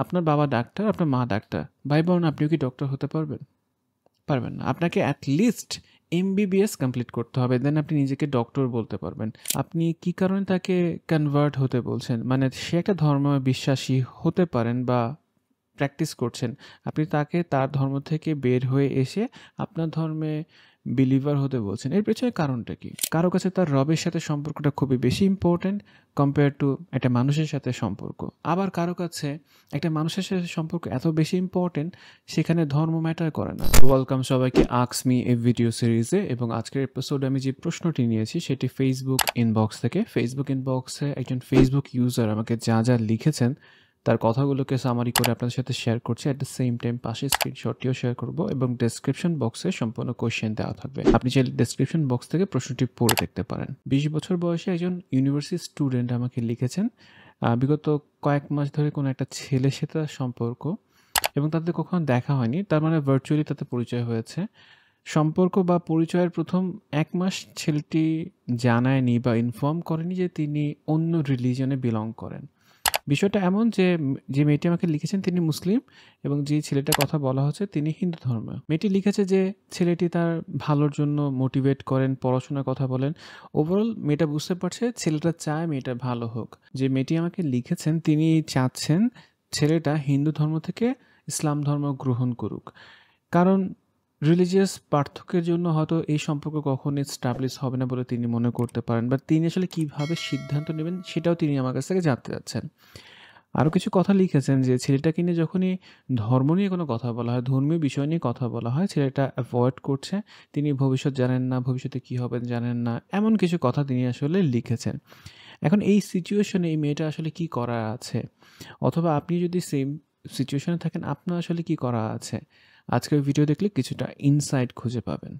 আপনার বাবা ডাক্তার, আপনার মা ডাক্তার। ভাই বোন আপনিও কি ডক্টর হতে পারবেন? পারবেন না। আপনাকে at least MBBS কমপ্লিট করতে হবে। দেন আপনি নিজেকে ডক্টর বলতে পারবেন। আপনি কি কারণে তাকে কনভার্ট হতে বলছেন? মানে সে একটা ধর্মে বিশ্বাসী হতে পারেন বা প্র্যাকটিস করছেন। আপনি তাকে তার ধর্ম থেকে বের হয়ে এসে আপনার ধর্মে বিলিভার হতে বলছেন। এর পেছনে কারণটা কি? কারো কাছে তার রবের সাথে সম্পর্কটা খুবই বেশি ইম্পর্ট্যান্ট কম্পেয়ার টু একটা মানুষের সাথে সম্পর্ক। আবার কারো কাছে একটা মানুষের সাথে সম্পর্ক এত বেশি ইম্পর্ট্যান্ট সেখানে ধর্ম ম্যাটার করে না। ওয়েলকাম সবাইকে আস্ক মি এই ভিডিও সিরিজে, এবং আজকের এপিসোডে আমি যে প্রশ্নটি নিয়েছি সেটি ফেসবুক ইনবক্স থেকে। ফেসবুক ইনবক্সে একজন ফেসবুক ইউজার আমাকে যা যা লিখেছেন তার কথাগুলোকে সামারি করে আপনাদের সাথে শেয়ার করছি। অ্যাট দ্য সেম টাইম পাশে স্ক্রিনশটটিও শেয়ার করব এবং ডেসক্রিপশন বক্সে সম্পূর্ণ কোয়েশ্চেন দেওয়া থাকবে। আপনি চাইলে ডেসক্রিপশন বক্স থেকে প্রশ্নটি পড়ে দেখতে পারেন। 20 বছর বয়সে একজন ইউনিভার্সিটি স্টুডেন্ট আমাকে লিখেছেন বিগত কয়েক মাস ধরে কোনো একটা ছেলের সাথে তার সম্পর্ক, এবং তাদের কখনো দেখা হয়নি, তার মানে ভার্চুয়ালি তাতে পরিচয় হয়েছে। সম্পর্ক বা পরিচয়ের প্রথম 1 মাস ছেলেটি জানায়নি বা ইনফর্ম করেনি যে তিনি অন্য রিলিজনে বিলং করেন। বিষয়টা এমন যে যে মেয়েটি আমাকে লিখেছেন তিনি মুসলিম, এবং যে ছেলেটার কথা বলা হচ্ছে তিনি হিন্দু ধর্মীয়। মেয়েটি লিখেছে যে ছেলেটি তার ভালোর জন্য মোটিভেট করেন, পড়াশোনার কথা বলেন। ওভারঅল মেয়েটা বুঝতে পারছে ছেলেটা চায় মেয়েটা ভালো হোক। যে মেয়েটি আমাকে লিখেছেন তিনি চাচ্ছেন ছেলেটা হিন্দু ধর্ম থেকে ইসলাম ধর্ম গ্রহণ করুক, কারণ রিলিজিয়াস পার্থক্যের জন্য হয়তো এই সম্পর্ক কখনোই স্টাবলিশ হবে না বলে তিনি মনে করতে পারেন, বা তিনি আসলে কীভাবে সিদ্ধান্ত নেবেন সেটাও তিনি আমার কাছ থেকে জানতে চাচ্ছেন। আরও কিছু কথা লিখেছেন যে ছেলেটাকে নিয়ে যখনই ধর্ম নিয়ে কোনো কথা বলা হয়, ধর্মীয় বিষয় নিয়ে কথা বলা হয়, ছেলেটা অ্যাভয়েড করছে। তিনি ভবিষ্যৎ জানেন না, ভবিষ্যতে কী হবেন জানেন না, এমন কিছু কথা তিনি আসলে লিখেছেন। এখন এই সিচুয়েশনে এই মেয়েটা আসলে কী করা আছে, অথবা আপনি যদি সেম সিচুয়েশনে থাকেন আপনার আসলে কী করা আছে, আজকের ভিডিও দেখলে কিছুটা ইনসাইট খুঁজে পাবেন।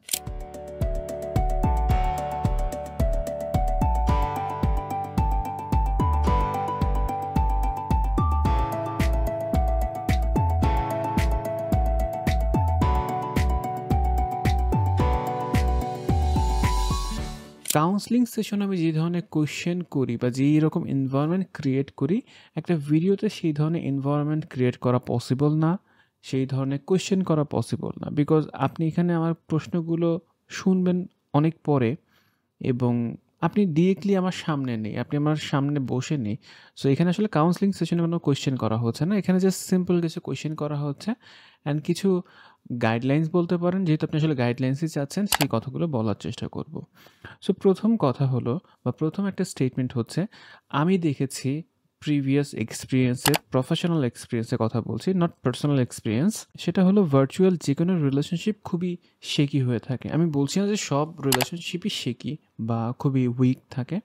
কাউন্সেলিং সেশনে আমি যে ধরনের কোয়েশ্চেন করি বা যেই রকম এনভায়রনমেন্ট ক্রিয়েট করি, একটা ভিডিওতে সেই ধরনের এনভায়রনমেন্ট ক্রিয়েট করা পসিবল না, সেই ধরনের কোয়েশ্চেন করা পসিবল না। বিকজ আপনি এখানে আমার প্রশ্নগুলো শুনবেন অনেক পরে, এবং আপনি ডিরেক্টলি আমার সামনে নেই, আপনি আমার সামনে বসে নেই। সো এখানে আসলে কাউন্সেলিং সেশনে কোনো কোয়েশ্চেন করা হচ্ছে না, এখানে জাস্ট সিম্পল কিছু কোয়েশ্চেন করা হচ্ছে অ্যান্ড কিছু গাইডলাইন্স বলতে পারেন, যেহেতু আপনি আসলে গাইডলাইন্সই চাচ্ছেন সেই কথাগুলো বলার চেষ্টা করব। সো প্রথম কথা হলো, বা প্রথম একটা স্টেটমেন্ট হচ্ছে, আমি দেখেছি প্রিভিয়াস এক্সপিরিয়েন্সে, প্রফেশনাল এক্সপিরিয়েন্সের কথা বলছি, নট পার্সোনাল এক্সপিরিয়েন্স। সেটা হলো ভার্চুয়াল যে কোনো রিলেশনশিপ খুবই শেকি হয়ে থাকে। আমি বলছি না যে সব রিলেশনশিপই শেকি বা খুবই উইক থাকে।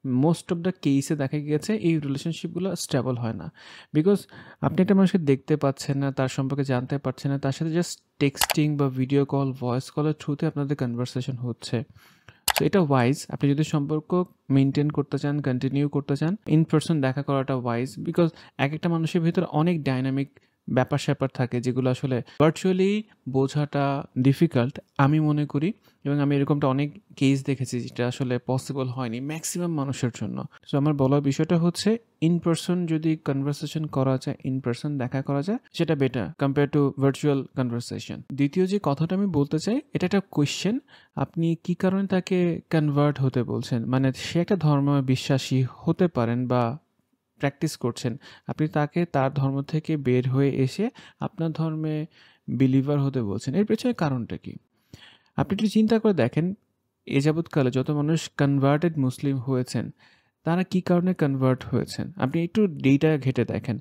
মোস্ট অফ দ্য কেসে দেখা গিয়েছে এই রিলেশনশিপগুলো স্টেবল হয় না, বিকজ আপনি একটা মানুষকে দেখতে পাচ্ছেন না, তার সম্পর্কে জানতে পারছেন না, তার সাথে জাস্ট টেক্সটিং বা ভিডিও কল, ভয়েস কলের থ্রুতে আপনাদের কনভারসেশন হচ্ছে। সো এটা ওয়াইজ, আপনি যদি সম্পর্ক মেনটেন করতে চান, কন্টিনিউ করতে চান, ইন পার্সন দেখা করাটা ওয়াইজ। বিকজ এক একটা মানুষের ভিতরে অনেক ডাইনামিক ব্যাপার স্যাপার থাকে যেগুলো আসলে ভার্চুয়ালি বোঝাটা ডিফিকাল্ট আমি মনে করি, এবং আমি এরকমটা অনেক কেস দেখেছি যেটা আসলে পসিবল হয়নি ম্যাক্সিমাম মানুষের জন্য। সো আমার বলার বিষয়টা হচ্ছে, ইন পার্সন যদি কনভারসেশন করা যায়, ইন পার্সন দেখা করা যায়, সেটা better compare to virtual conversation. দ্বিতীয় যে কথাটা আমি বলতে চাই, এটা একটা কোয়েশ্চেন, আপনি কি কারণে তাকে কনভার্ট হতে বলছেন? মানে সে একটা ধর্মে বিশ্বাসী হতে পারেন বা প্র্যাকটিস করছেন, আপনি তাকে তার ধর্ম থেকে বের হয়ে এসে আপনার ধর্মে বিলিভার হতে বলছেন। এর পেছনে কারণটা কি? আপনি একটু চিন্তা করে দেখেন, এ যাবৎকালে যত মানুষ কনভার্টেড মুসলিম হয়েছেন তারা কি কারণে কনভার্ট হয়েছেন, আপনি একটু ডেটা ঘেটে দেখেন।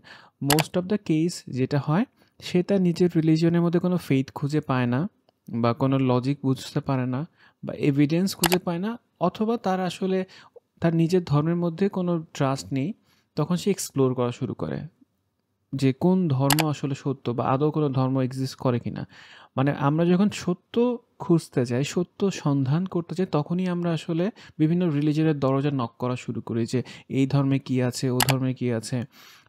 মোস্ট অফ দ্য কেস যেটা হয়, সে তার নিজের রিলিজিয়নের মধ্যে কোনো ফেইথ খুঁজে পায় না, বা কোনো লজিক বুঝতে পারে না, বা এভিডেন্স খুঁজে পায় না, অথবা তার আসলে তার নিজের ধর্মের মধ্যে কোনো ট্রাস্ট নেই। তখন সে এক্সপ্লোর করা শুরু করে যে কোন ধর্ম আসলে সত্য, বা আদৌ কোনো ধর্ম এক্সিস্ট করে কিনা। মানে আমরা যখন সত্য খুঁজতে যাই, সত্য সন্ধান করতে চাই, তখনই আমরা আসলে বিভিন্ন রিলিজনের দরজা নক করা শুরু করি যে এই ধর্মে কী আছে, ও ধর্মে কী আছে,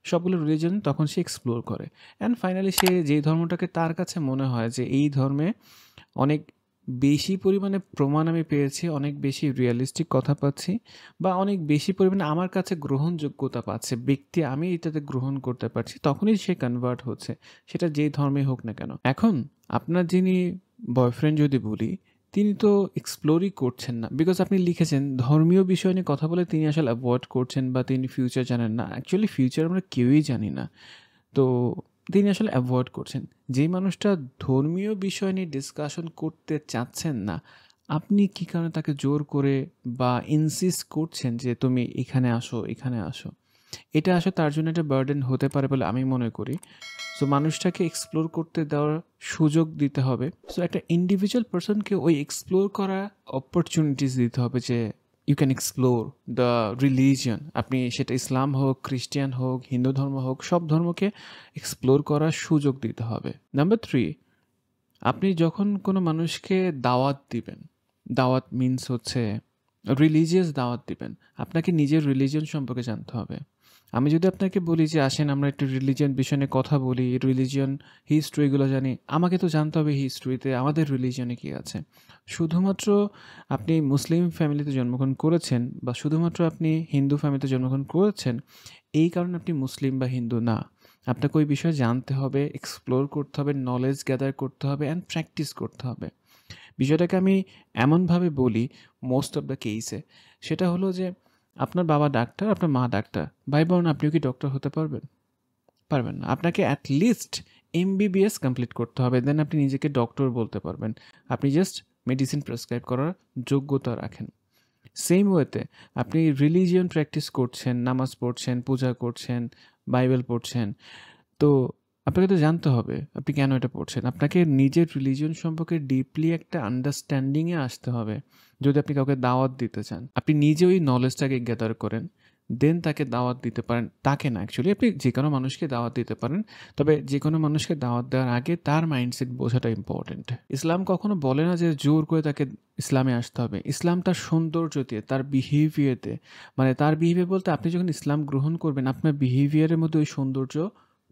সবগুলো রিলিজন তখন সে এক্সপ্লোর করে। অ্যান্ড ফাইনালি সে যেই ধর্মটাকে তার কাছে মনে হয় যে এই ধর্মে অনেক বেশি পরিমাণে প্রমাণ আমি পেয়েছি, অনেক বেশি রিয়ালিস্টিক কথা পাচ্ছি বা অনেক বেশি পরিমাণে আমার কাছে গ্রহণযোগ্যতা পাচ্ছে, ব্যক্তি আমি এটাতে গ্রহণ করতে পারছি, তখনই সে কনভার্ট হচ্ছে, সেটা যেই ধর্মেই হোক না কেন। এখন আপনার যিনি বয়ফ্রেন্ড যদি বলি, তিনি তো এক্সপ্লোরই করছেন না, বিকজ আপনি লিখেছেন ধর্মীয় বিষয় নিয়ে কথা বলে তিনি আসলে অ্যাভয়েড করছেন বা তিনি ফিউচার জানেন না। অ্যাকচুয়ালি ফিউচার আমরা কেউই জানি না, তো তিনি আসলে অ্যাভয়েড করছেন। যেই মানুষটা ধর্মীয় বিষয় নিয়ে ডিসকাশন করতে চাচ্ছেন না, আপনি কী কারণে তাকে জোর করে বা ইনসিস্ট করছেন যে তুমি এখানে আসো, এখানে আসো? এটা আসলে তার জন্য একটা বার্ডেন হতে পারে বলে আমি মনে করি। সো মানুষটাকে এক্সপ্লোর করতে দেওয়ার সুযোগ দিতে হবে। সো একটা ইন্ডিভিজুয়াল পারসনকে ওই এক্সপ্লোর করা অপরচুনিটিস দিতে হবে যে you can explore the religion. আপনি সেটা ইসলাম হোক, খ্রিস্টিয়ান হোক, হিন্দু ধর্ম হোক, সব ধর্মকে এক্সপ্লোর করার সুযোগ দিতে হবে। নাম্বার 3, আপনি যখন কোনো মানুষকে দাওয়াত দিবেন, দাওয়াত মিনস হচ্ছে রিলিজিয়াস দাওয়াত দিবেন, আপনাকে নিজের রিলিজিয়ন সম্পর্কে জানতে হবে। আমি যদি আপনাকে বলি যে আসেন আমরা একটু রিলিজিয়ন বিষয় নিয়ে কথা বলি, রিলিজিয়ন হিস্ট্রিগুলো জানি, আমাকে তো জানতে হবে হিস্ট্রিতে আমাদের রিলিজিয়নে কী আছে। শুধুমাত্র আপনি মুসলিম ফ্যামিলিতে জন্মগ্রহণ করেছেন বা শুধুমাত্র আপনি হিন্দু ফ্যামিলিতে জন্মগ্রহণ করেছেন এই কারণে আপনি মুসলিম বা হিন্দু না। আপনাকে ওই বিষয়ে জানতে হবে, এক্সপ্লোর করতে হবে, নলেজ গ্যাদার করতে হবে অ্যান্ড প্র্যাকটিস করতে হবে। বিষয়টাকে আমি এমনভাবে বলি মোস্ট অফ দ্য কেসে, সেটা হলো যে আপনার বাবা ডাক্তার, আপনার মা ডাক্তার, ভাই বোন, আপনিও কি ডক্টর হতে পারবেন? পারবেন না। আপনাকে অ্যাটলিস্ট এমবিবিএস কমপ্লিট করতে হবে, দেন আপনি নিজেকে ডক্টর বলতে পারবেন। আপনি জাস্ট মেডিসিন প্রেসক্রাইব করার যোগ্যতা রাখেন। সেম ওয়েতে আপনি রিলিজিয়ন প্র্যাকটিস করছেন, নামাজ পড়ছেন, পূজা করছেন, বাইবেল পড়ছেন, তো আপনাকে তো জানতে হবে আপনি কেন এটা পড়ছেন। আপনাকে নিজের রিলিজিয়ন সম্পর্কে ডিপলি একটা আন্ডারস্ট্যান্ডিংয়ে আসতে হবে। যদি আপনি কাউকে দাওয়াত দিতে চান, আপনি নিজে ওই নলেজটাকে গ্যাদার করেন, দেন তাকে দাওয়াত দিতে পারেন। তাকে না, অ্যাকচুয়ালি আপনি যে কোনো মানুষকে দাওয়াত দিতে পারেন, তবে যে কোনো মানুষকে দাওয়াত দেওয়ার আগে তার মাইন্ডসেট বোঝাটা ইম্পর্টেন্ট। ইসলাম কখনো বলে না যে জোর করে তাকে ইসলামে আসতে হবে। ইসলাম তার সৌন্দর্য দিয়ে, তার বিহেভিয়ারে, মানে তার বিহেভিয়ার বলতে আপনি যখন ইসলাম গ্রহণ করবেন আপনার বিহেভিয়ারের মধ্যে ওই সৌন্দর্য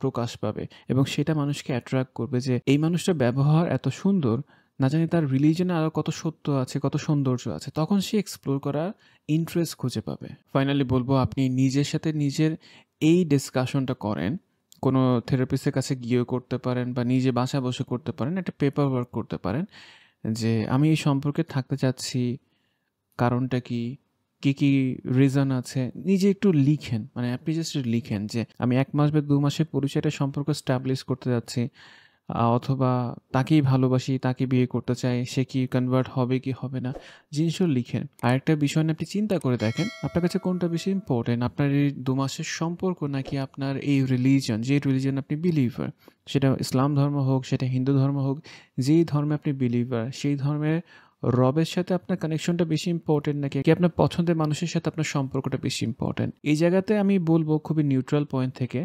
প্রকাশ পাবে এবং সেটা মানুষকে অ্যাট্রাক্ট করবে যে এই মানুষটার ব্যবহার এত সুন্দর, না জানি তার রিলিজনে আরও কত সত্য আছে, কত সৌন্দর্য আছে, তখন সে এক্সপ্লোর করার ইন্টারেস্ট খুঁজে পাবে। ফাইনালি বলবো, আপনি নিজের সাথে নিজের এই ডিসকাশনটা করেন, কোনো থেরাপিস্টের কাছে গিয়েও করতে পারেন বা নিজে বাসায় বসে করতে পারেন, একটা পেপার ওয়ার্ক করতে পারেন যে আমি এই সম্পর্কে থাকতে চাচ্ছি, কারণটা কি, কি রিজন আছে, নিজে একটু লিখেন। মানে আপনি জাস্ট লিখেন যে আমি 1 মাস বা 2 মাসের পরিচয়টা সম্পর্ক স্টাবলিশ করতে যাচ্ছি, অথবা তাকেই ভালোবাসি, তাকে বিয়ে করতে চাই, সে কি কনভার্ট হবে কি হবে না, জিনিসও লিখেন। আরেকটা বিষয় নিয়ে আপনি চিন্তা করে দেখেন আপনার কাছে কোনটা বেশি ইম্পর্টেন্ট, আপনার এই 2 মাসের সম্পর্ক নাকি আপনার এই রিলিজন, যে রিলিজন আপনি বিলিভার, সেটা ইসলাম ধর্ম হোক, সেটা হিন্দু ধর্ম হোক, যেই ধর্মে আপনি বিলিভার সেই ধর্মের রবের সাথে আপনার কানেকশনটা বেশি ইম্পর্টেন্ট নাকি আপনার পছন্দের মানুষের সাথে আপনার সম্পর্কটা বেশি ইম্পর্টেন্ট। এই জায়গাতে আমি বলবো খুবই নিউট্রাল পয়েন্ট থেকে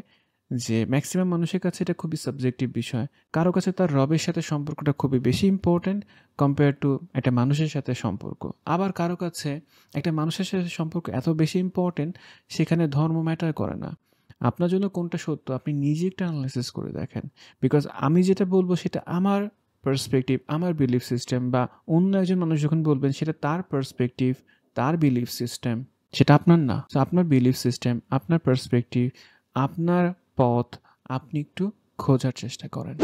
যে ম্যাক্সিমাম মানুষের কাছে এটা খুবই সাবজেক্টিভ বিষয়। কারো কাছে তার রবের সাথে সম্পর্কটা খুবই বেশি ইম্পর্টেন্ট কম্পেয়ার টু একটা মানুষের সাথে সম্পর্ক। আবার কারো কাছে একটা মানুষের সাথে সম্পর্ক এত বেশি ইম্পর্টেন্ট সেখানে ধর্ম ম্যাটার করে না। আপনার জন্য কোনটা সত্য আপনি নিজে একটা অ্যানালাইসিস করে দেখেন। বিকজ আমি যেটা বলবো সেটা আমার পার্সপেক্টিভ, আমার বিলিফ সিস্টেম, বা অন্য একজন মানুষ যখন বলবেন সেটা তার পার্সপেক্টিভ, তার বিলিফ সিস্টেম, সেটা আপনার না। তো আপনার বিলিফ সিস্টেম, আপনার পার্সপেক্টিভ, আপনার পথ আপনি একটু খোঁজার চেষ্টা করেন।